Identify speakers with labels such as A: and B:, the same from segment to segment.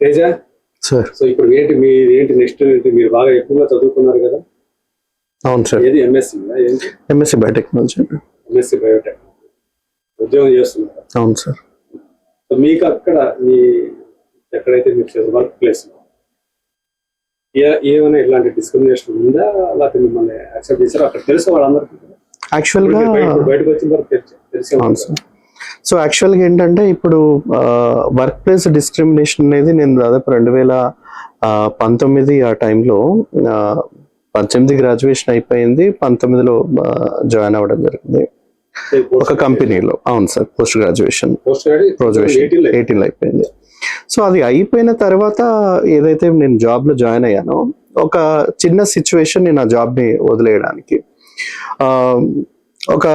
A: Teja
B: sir.
A: So ఇప్పుడు ఏంటి next మీరు బాగా ఎక్కువగా చదువుకున్నారు కదా?
B: అవును సార్.
A: ఏది ఎంఎస్సి
B: బయోటెక్నాలజీ.
A: ఎంఎస్సి బయోటెక్నాలజీ ఉద్యోగం చేస్తున్నారు.
B: అవును సార్.
A: సో మీకు అక్కడ మీ ఎక్కడైతే మీరు వర్క్ ప్లేస్ ఏమైనా ఇలాంటి డిస్క్రిమినేషన్ ఉందా, లేకపోతే మిమ్మల్ని యాక్సెప్ట్ చేశారు? అక్కడ తెలుసు వాళ్ళందరికీ
B: యాక్చువల్గా
A: బయటకు వచ్చిన తర్వాత తెలిసి.
B: సో యాక్చువల్గా ఏంటంటే ఇప్పుడు వర్క్ ప్లేస్ డిస్క్రిమినేషన్ అనేది నేను దాదాపు 2019 ఆ టైంలో 18 గ్రాడ్యుయేషన్ అయిపోయింది, 19లో జాయిన్ అవ్వడం జరిగింది ఒక కంపెనీలో. అవును సార్, పోస్ట్ గ్రాడ్యుయేషన్ 18లో అయిపోయింది. సో అది అయిపోయిన తర్వాత ఏదైతే నేను జాబ్లో జాయిన్ అయ్యానో ఒక చిన్న సిచ్యువేషన్ నేను ఆ జాబ్ని వదిలేయడానికి, ఒక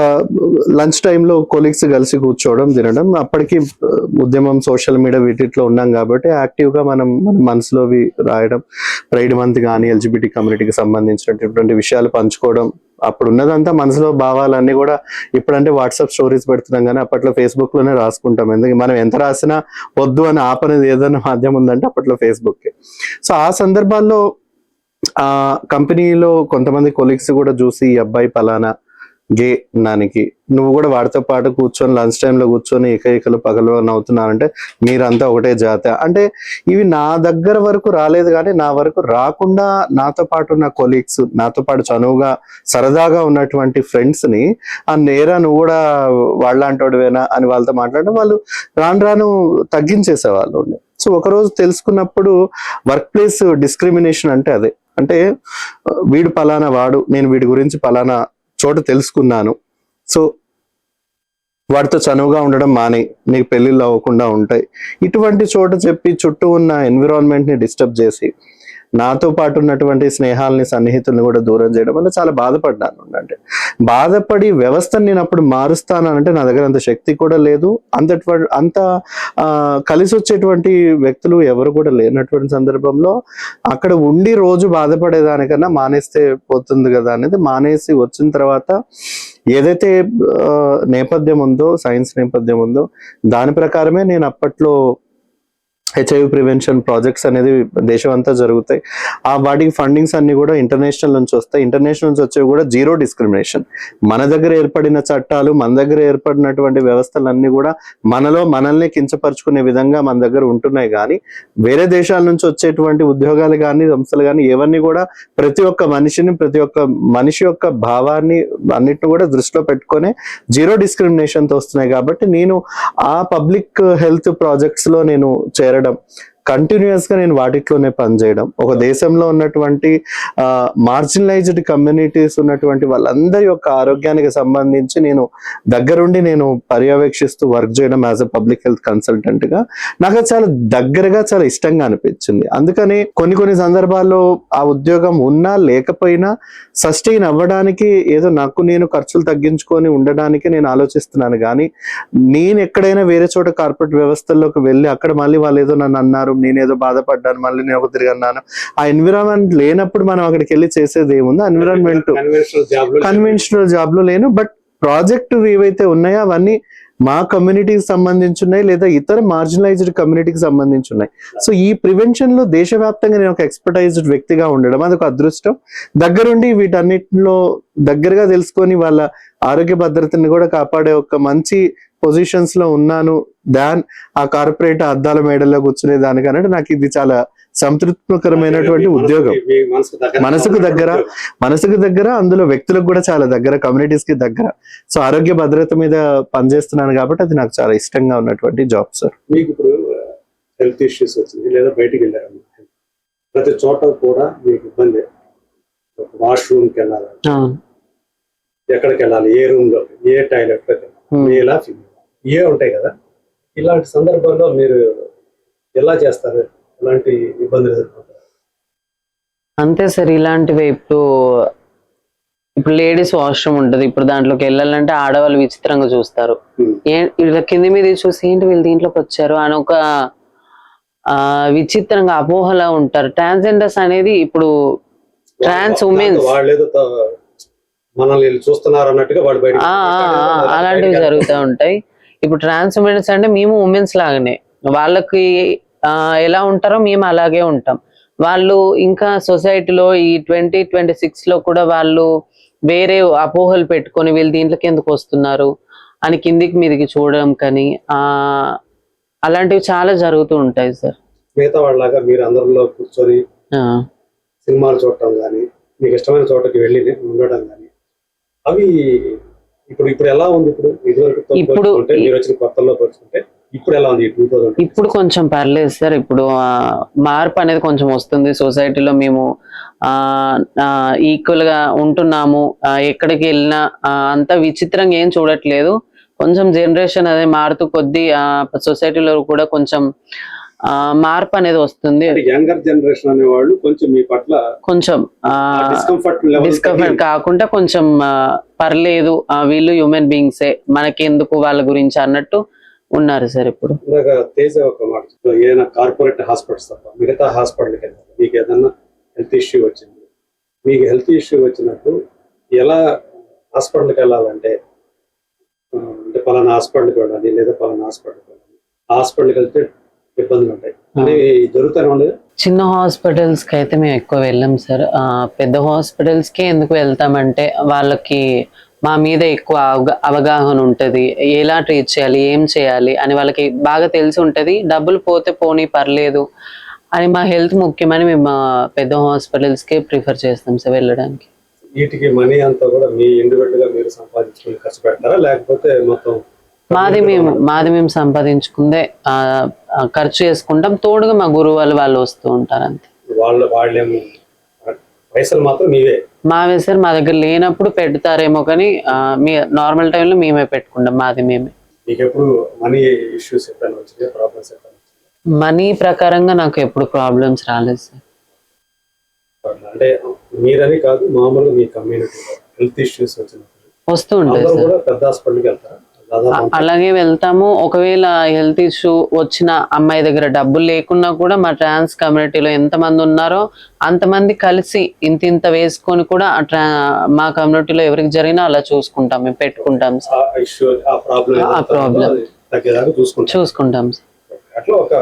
B: లంచ్ టైంలో కొలీగ్స్ కలిసి కూర్చోవడం తినడం, అప్పటికి ఉద్యమం సోషల్ మీడియా వీటిలో ఉన్నాం కాబట్టి యాక్టివ్గా మనం మన మనసులోవి రాయడం, ప్రైడ్ మంత్ కానీ ఎల్జిబిటీ కమ్యూనిటీకి సంబంధించినటువంటి విషయాలు పంచుకోవడం, అప్పుడు ఉన్నదంతా మనసులో భావాలన్నీ కూడా ఇప్పుడంటే వాట్సాప్ స్టోరీస్ పెడుతున్నాం కానీ అప్పట్లో ఫేస్బుక్ లోనే రాసుకుంటాం. ఎందుకంటే మనం ఎంత రాసినా వద్దు అని ఆపనేది ఏదైనా మాధ్యమం ఉందంటే అప్పట్లో ఫేస్బుక్. సో ఆ సందర్భాల్లో ఆ కంపెనీలో కొంతమంది కొలీగ్స్ కూడా చూసి ఈ అబ్బాయి పలానా గే నానికి నువ్వు కూడా వాడితో పాటు కూర్చొని లంచ్ టైంలో కూర్చొని ఏకైకలు పగలు నవ్వుతున్నానంటే మీరంతా ఒకటే జాత అంటే, ఇవి నా దగ్గర వరకు రాలేదు కానీ నా వరకు రాకుండా నాతో పాటు నా కొలీగ్స్, నాతో పాటు చనువుగా సరదాగా ఉన్నటువంటి ఫ్రెండ్స్ ని ఆ నేరా నువ్వు కూడా వాళ్ళంటోడివేనా అని వాళ్ళతో మాట్లాడడం వాళ్ళు రాను తగ్గించేసేవాళ్ళు. సో ఒకరోజు తెలుసుకున్నప్పుడు వర్క్ ప్లేస్ డిస్క్రిమినేషన్ అంటే అదే, అంటే వీడు పలానా వాడు, నేను వీడి గురించి పలానా చోట తెలుసుకున్నాను, సో వాటితో చనువుగా ఉండడం మానే, నీకు పెళ్ళిళ్ళు అవ్వకుండా ఉంటాయి, ఇటువంటి చోట చెప్పి చుట్టూ ఉన్న ఎన్విరాన్మెంట్ ని డిస్టర్బ్ చేసి నాతో పాటు ఉన్నటువంటి స్నేహాలని సన్నిహితుల్ని కూడా దూరం చేయడం వల్ల చాలా బాధపడ్డాను. అంటే బాధపడి వ్యవస్థను నేను అప్పుడు మారుస్తానంటే నా దగ్గర అంత శక్తి కూడా లేదు, అంత కలిసి వచ్చేటువంటి వ్యక్తులు ఎవరు కూడా లేనటువంటి సందర్భంలో అక్కడ ఉండి రోజు బాధపడేదానికన్నా మానేస్తే పోతుంది కదా అనేది మానేసి వచ్చిన తర్వాత ఏదైతే నేపథ్యం ఉందో, సైన్స్ నేపథ్యం ఉందో దాని ప్రకారమే నేను అప్పట్లో హెచ్ఐవి ప్రివెన్షన్ ప్రాజెక్ట్స్ అనేది దేశం అంతా జరుగుతాయి. వాటికి ఫండింగ్స్ అన్ని కూడా ఇంటర్నేషనల్ నుంచి వస్తాయి. ఇంటర్నేషనల్ నుంచి వచ్చేవి కూడా జీరో డిస్క్రిమినేషన్. మన దగ్గర ఏర్పడిన చట్టాలు, మన దగ్గర ఏర్పడినటువంటి వ్యవస్థలన్నీ కూడా మనల్ని కించపరుచుకునే విధంగా మన దగ్గర ఉంటున్నాయి. కానీ వేరే దేశాల నుంచి వచ్చేటువంటి ఉద్యోగాలు కానీ సంస్థలు కానీ ఇవన్నీ కూడా ప్రతి ఒక్క మనిషి యొక్క భావాన్ని అన్నిటిని కూడా దృష్టిలో పెట్టుకొని జీరో డిస్క్రిమినేషన్ తో వస్తున్నాయి. కాబట్టి నేను ఆ పబ్లిక్ హెల్త్ ప్రాజెక్ట్స్ లో నేను చేరడం, కంటిన్యూస్ గా నేను వాటిలోనే పనిచేయడం, ఒక దేశంలో ఉన్నటువంటి మార్జినలైజ్డ్ కమ్యూనిటీస్ ఉన్నటువంటి వాళ్ళందరి యొక్క ఆరోగ్యానికి సంబంధించి నేను దగ్గరుండి నేను పర్యవేక్షిస్తూ వర్క్ చేయడం as a public health consultant గా నాకు చాలా దగ్గరగా చాలా ఇష్టంగా అనిపించింది. అందుకని కొన్ని సందర్భాల్లో ఆ ఉద్యోగం ఉన్నా లేకపోయినా సస్టైన్ అవ్వడానికి ఏదో నాకు నేను ఖర్చులు తగ్గించుకొని ఉండడానికి నేను ఆలోచిస్తున్నాను. కానీ నేను ఎక్కడైనా వేరే చోట కార్పొరేట్ వ్యవస్థల్లోకి వెళ్ళి అక్కడ మళ్ళీ వాళ్ళు ఏదో నన్ను అన్నారు, నేనేదో బాధపడ్డాను, మళ్ళీ నేను ఒక తిరిగి అన్నాను, ఆ ఎన్విరాన్మెంట్ లేనప్పుడు మనం అక్కడికి వెళ్ళి చేసేది ఏముంది? ఎన్విరాన్మెంట్ కన్వెన్షనల్ జాబ్ లో లేను, బట్ ప్రాజెక్టు ఏవైతే ఉన్నాయో అవన్నీ మా కమ్యూనిటీకి సంబంధించి ఉన్నాయి లేదా ఇతర మార్జినలైజ్డ్ కమ్యూనిటీకి సంబంధించి ఉన్నాయి. సో ఈ ప్రివెన్షన్ లో దేశవ్యాప్తంగా నేను ఒక ఎక్స్పర్టైజ్డ్ వ్యక్తిగా ఉండడం అదొక అదృష్టం. దగ్గరుండి వీటన్నిటిలో దగ్గరగా తెలుసుకొని వాళ్ళ ఆరోగ్య భద్రతని కూడా కాపాడే ఒక మంచి పొజిషన్స్ లో ఉన్నాను దాన్ ఆ కార్పొరేట్ అద్దాల మేడల్లో కూర్చునే దానికనంటే నాకు ఇది చాలా సంతృప్తికరమైనటువంటి ఉద్యోగం. మనసుకు దగ్గర అందులో వ్యక్తులకు కూడా చాలా దగ్గర, కమ్యూనిటీస్ కి దగ్గర. సో ఆరోగ్య భద్రత మీద పనిచేస్తున్నాను కాబట్టి అది నాకు చాలా ఇష్టంగా ఉన్నటువంటి జాబ్ సార్.
A: మీకు ఇప్పుడు హెల్త్ ఇష్యూస్ వచ్చింది లేదా బయటికి వెళ్ళారు, ప్రతి చోట కూడా మీకు ఇబ్బంది, వాష్రూమ్కి వెళ్ళాలి, ఎక్కడికి వెళ్ళాలి, ఏ రూమ్ లో, ఏ టాయిలెట్ ఇలా ఏ ఉంటాయి కదా, ఇలాంటి సందర్భాల్లో మీరు ఎలా చేస్తారు? ఎలాంటి ఇబ్బందులు ఎదుర్కొంటారు?
C: అంతే సార్, ఇలాంటివి ఇప్పుడు లేడీస్ వాష్రూమ్ ఉంటది, ఇప్పుడు దాంట్లోకి వెళ్ళాలంటే ఆడవాళ్ళు విచిత్రంగా చూస్తారు, ఇలా కింది మీద చూసి ఏంటి వీళ్ళు దీంట్లోకి వచ్చారు అని ఒక విచిత్రంగా అపోహలా ఉంటారు. ట్రాన్స్జెండర్స్ అనేది ఇప్పుడు ట్రాన్స్ ఉమెన్స్
A: మనల్ని చూస్తున్నారు అన్నట్టుగా వాళ్ళు బయట
C: అలాంటివి జరుగుతూ ఉంటాయి. ఇప్పుడు ట్రాన్స్ ఉమెన్స్ అంటే మేము ఉమెన్స్ లాగానే, వాళ్ళకి ఎలా ఉంటారో మేము అలాగే ఉంటాం. వాళ్ళు ఇంకా సొసైటీలో ఈ 2026 లో కూడా వాళ్ళు వేరే అపోహలు పెట్టుకొని వీళ్ళు దీంట్లోకి ఎందుకు వస్తున్నారు అని కిందికి మీదికి చూడడం కానీ అలాంటివి చాలా జరుగుతూ ఉంటాయి సార్.
A: మిగతా వాళ్ళలాగా మీరు అందరిలో కూర్చొని సినిమాలు చూడటం కానీ, మీకు ఇష్టమైన చోటకి వెళ్ళి ఉండడం కానీ, అవి ఇప్పుడు ఎలా ఉంది? ఇప్పుడు మీరు వచ్చిన కొత్తలో పోల్చుకుంటే ఇప్పుడు ఎలా ఉంది?
C: ఇప్పుడు కొంచెం పర్లేదు సార్. ఇప్పుడు మార్పు అనేది కొంచెం వస్తుంది సొసైటీలో. మేము ఈక్వల్ గా ఉంటున్నాము. ఎక్కడికి వెళ్ళినా అంత విచిత్రంగా ఏం చూడట్లేదు. కొంచెం జనరేషన్ అదే మారుతూ కొద్దీ సొసైటీలో కూడా కొంచెం మార్పు అనేది వస్తుంది.
A: యంగర్ జనరేషన్ అనే వాళ్ళు కొంచెం మీ పట్ల కొంచెం డిస్కంఫర్ట్
C: కాకుండా కొంచెం పర్లేదు, వీళ్ళు హ్యూమన్ బీయింగ్సే, మనకి ఎందుకు వాళ్ళ గురించి అన్నట్టు ఉన్నారు సార్. ఇప్పుడు
A: తేజ ఒక మాట, ఏదైనా కార్పొరేట్ హాస్పిటల్స్ తప్ప మిగతా హాస్పిటల్కి వెళ్ళాలి, మీకు ఏదైనా హెల్త్ ఇష్యూ వచ్చింది, మీకు హెల్త్ ఇష్యూ వచ్చినప్పుడు ఎలా హాస్పిటల్కి వెళ్ళాలంటే అంటే పలానా హాస్పిటల్కి వెళ్ళాలి లేదా పలానా హాస్పిటల్కి వెళ్ళాలి, హాస్పిటల్కి వెళ్తే ఇబ్బందులు ఉంటాయి అని జరుగుతూనే ఉండదు.
C: చిన్న హాస్పిటల్స్ కి అయితే మేము ఎక్కువ వెళ్ళాం సార్. పెద్ద హాస్పిటల్స్ కి ఎందుకు వెళ్తామంటే వాళ్ళకి మా మీద ఎక్కువ అవగాహన ఉంటది, ఎలా ట్రీట్ చేయాలి, ఏం చేయాలి అని వాళ్ళకి బాగా తెలిసి ఉంటది. డబ్బులు పోతే పోనీ పర్లేదు అని, మా హెల్త్ ముఖ్యమని మేము పెద్ద హాస్పిటల్స్ కి ప్రిఫర్ చేస్తాం సార్ వెళ్ళడానికి.
A: వీటికి మనీ అంతా కూడా మీ ఇండివిడ్యువల్ గా మీరు సంపాదించుకుని ఖర్చు పెడతారా, లేకపోతే మొత్తం
C: మాది మేము సంపాదించుకుందే ఖర్చు చేసుకుంటాం. తోడుగా మా గురువు వాళ్ళు వస్తూ ఉంటారు అంతే.
A: వాళ్ళేమో పైసలు మాత్రం మీవే?
C: మావే సార్. మా దగ్గర లేనప్పుడు పెడతారేమో కానీ నార్మల్ టైంలో మేమే పెట్టుకుంటాం, మాది మేమే.
A: మనీ ఇష్యూస్ ప్రాబ్లమ్స్
C: మనీ ప్రకారంగా నాకు ఎప్పుడు ప్రాబ్లమ్స్ రాలేదు సార్.
A: అంటే మీరని కాదు, మామూలుగా మీ కమ్యూనిటీలో హెల్త్ ఇష్యూస్
C: వస్తూ ఉంటాయి సార్.
A: పెద్ద హాస్పిటల్కి వెళ్తారా?
C: అలాగే వెళ్తాము. ఒకవేళ హెల్త్ ఇష్యూ వచ్చిన అమ్మాయి దగ్గర డబ్బులు లేకున్నా కూడా మా ట్రాన్స్ కమ్యూనిటీలో ఎంతమంది ఉన్నారో అంతమంది కలిసి ఇంత వేసుకొని కూడా మా కమ్యూనిటీలో ఎవరికి జరిగినా అలా చూసుకుంటాం, మేము పెట్టుకుంటాం చూసుకుంటాం.
A: అట్లా ఒక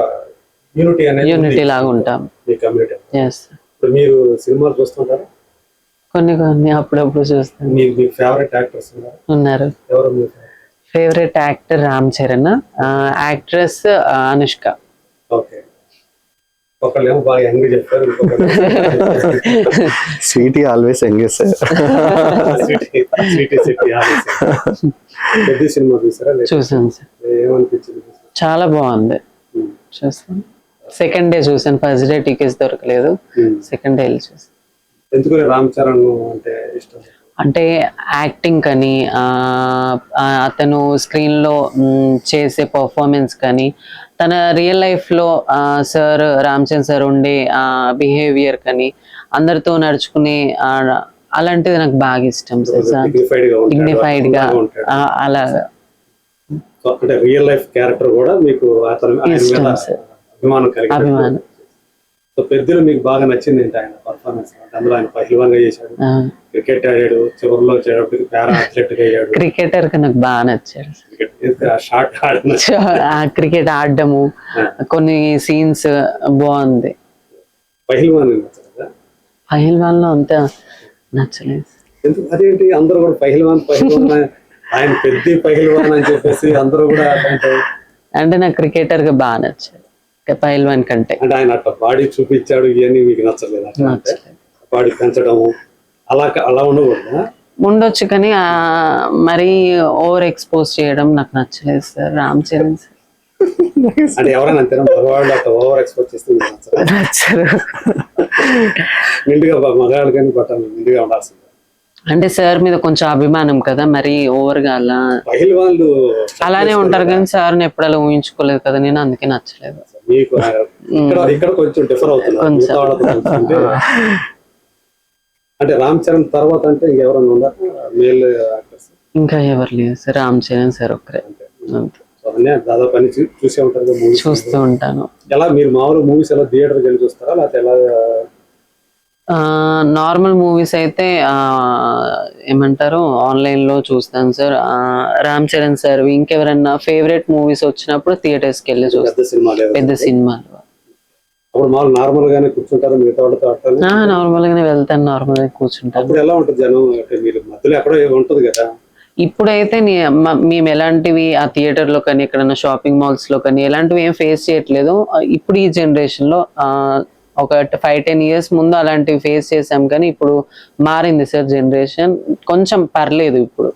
C: యూనిటీ లాగా ఉంటాం.
A: మీరు సినిమాలు చూస్తుంటారా?
C: కొన్ని అప్పుడప్పుడు చూస్తాం.
A: మీ ఫేవరెట్ యాక్టర్స్
C: ఉన్నారు?
A: ఎవరు?
C: Favourite actor Ram Charan, actress Anushka.
A: Okay. ఒకళ్ళేమో బాగా యంగ్ చెప్పారు,
B: స్వీటీ ఆల్వేస్ యంగ్ సార్.
A: పెద్ద సినిమా చూసారా?
C: చూసాను సార్.
A: ఏమనిపించింది?
C: చాలా బాగుంది. చూసాను. సెకండ్ డే చూసాను, ఫస్ట్ డే టికెట్స్ దొరకలేదు, సెకండ్ డే వెళ్ళి చూసాను.
A: ఎందుకు రామ్ చరణ్ అంటే ఇష్టం?
C: అంటే యాక్టింగ్ కానీ అతను స్క్రీన్ లో చేసే పర్ఫార్మెన్స్ కానీ, తన రియల్ లైఫ్ లో సార్ రామ్ చరణ్ సార్ ఉండే బిహేవియర్ కానీ, అందరితో నడుచుకునే అలాంటిది నాకు బాగా ఇష్టం సార్. డిగ్నిఫైడ్ గా అలాగా.
A: అంటే రియల్ లైఫ్ క్యారెక్టర్ కూడా మీకు
C: ఇష్టం సార్, అభిమానం.
A: సో పెద్దలు మీకు బాగా నచ్చింది ఏంటి ఆయన పర్ఫార్మెన్స్? అందులో ఆయన పహిల్వాన్గా చేశాడు, క్రికెట్ ఆడాడు, చివరిలో వచ్చేటప్పటికి పారా అథ్లెట్ గా అయ్యాడు.
C: క్రికెటర్ గా నాకు బాగా నచ్చాడు. క్రికెట్ ఆడడము, కొన్ని సీన్స్ బాగుంది. పహిల్వాన్ లో అంతా నచ్చలేదు.
A: అదేంటి అందరూ కూడా పహిల్వాన్ ఆయన పెద్ద పహిల్వాన్ అని చెప్పేసి అందరూ కూడా
C: అంటే నాకు క్రికెటర్ గా బాగా నచ్చాడు పహిల్వాన్ కంటే.
A: అంటే ఆయన అట్లా బాడీ చూపించాడు, ఇవన్నీ మీకు నచ్చలేదు? బాడీ పెంచడము అలా
C: ఉండొచ్చు కానీ మరీ ఓవర్ ఎక్స్పోజ్ చేయడం నాకు నచ్చలేదు సార్. రామ్ చరణ్ సార్
A: అంటే ఎవరైనా అంతేనా? మగవాళ్ళు అట్లా ఓవర్ ఎక్స్పోజ్ చేస్తే
C: నచ్చరు.
A: నిండుగా మగవాళ్ళు కానీ బట్టలు నిండుగా ఉండాల్సింది.
C: అంటే సార్ మీద కొంచెం అభిమానం కదా, మరి ఓవర్ గా అలా
A: పహిల్వాన్లు
C: అలానే ఉంటారు కానీ సార్ ఎప్పుడు అలా ఊహించుకోలేదు కదా నేను, అందుకే నచ్చలేదు.
A: ఇక్కడ కొంచెం డిఫర్ అవుతుంది. అంటే రామ్ చరణ్ తర్వాత అంటే ఇంకెవరైనా ఉన్నారు మేల్ యాక్టర్స్?
C: ఇంకా ఎవరు లేదు సార్, రామ్ చరణ్ సార్ ఒక్కరే.
A: దాదాపు అన్ని చూసే ఉంటారు?
C: చూస్తూ ఉంటాను.
A: ఎలా మీరు మామూలు మూవీస్ ఎలా థియేటర్కి వెళ్ళి చూస్తారా, లేకపోతే ఎలా?
C: నార్మల్ మూవీస్ అయితే ఏమంటారు ఆన్లైన్ లో చూస్తాను సార్. రామ్ చరణ్ సార్ ఇంకెవరన్నా ఫేవరెట్ మూవీస్ వచ్చినప్పుడు థియేటర్స్ కి వెళ్ళి చూస్తాను, పెద్ద సినిమాలు.
A: అప్పుడు మాకు నార్మల్ గానే కూర్చుంటారు మిగతా వాళ్ళతో అట్లా
C: నార్మల్ గానే వెళ్తాను, నార్మల్ గా కూర్చుంటాను.
A: అప్పుడు ఎలా ఉంటుంది జనం అంటే మీరు మధ్యలో ఎక్కడో ఉంటుంది కదా.
C: ఇప్పుడైతే మేము ఎలాంటివి ఆ థియేటర్ లో కానీ ఎక్కడైనా షాపింగ్ మాల్స్ లో కానీ ఎలాంటివి ఏం ఫేస్ చేయట్లేదు. ఇప్పుడు ఈ జనరేషన్ లో ఒక 5-10 years ముందు అలాంటివి ఫేస్ చేసాం, కానీ ఇప్పుడు మారింది సార్ జనరేషన్, కొంచెం పర్లేదు ఇప్పుడు.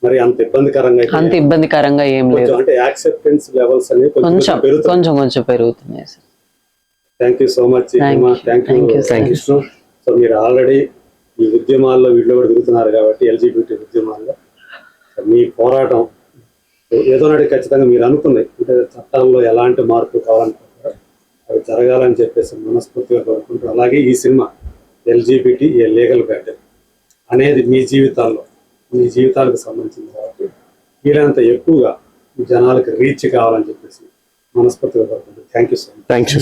A: మరి అంత ఇబ్బందికరంగా
C: అంత ఇబ్బందికరంగా ఏం లేదు,
A: అంటే యాక్సెప్టెన్స్ లెవెల్స్ అనేవి
C: కొంచెం కొంచెం పెరుగుతున్నాయి sir.
A: Thank you so much. Thank you. So మీరు ఆల్రెడీ ఈ ఉద్యమాల్లో వీటిలో కూడా తిరుగుతున్నారు కాబట్టి ఎల్జిబిటి ఉద్యమాల్లో మీ పోరాటం ఏదో నాటి ఖచ్చితంగా మీరు అనుకున్నాయి అంటే చట్టాల్లో ఎలాంటి మార్పు కావాలనుకుంటారో అవి జరగాలని చెప్పేసి మనస్ఫూర్తిగా కోరుకుంటూ, అలాగే ఈ cinema LGBT a legal battle అనేది మీ జీవితాలకు సంబంధించింది కాబట్టి వీలైనంత ఎక్కువగా జనాలకు రీచ్ కావాలని చెప్పేసి మనస్ఫూర్తిగా కోరుకుంటారు. Thank you so much.
B: Thank you.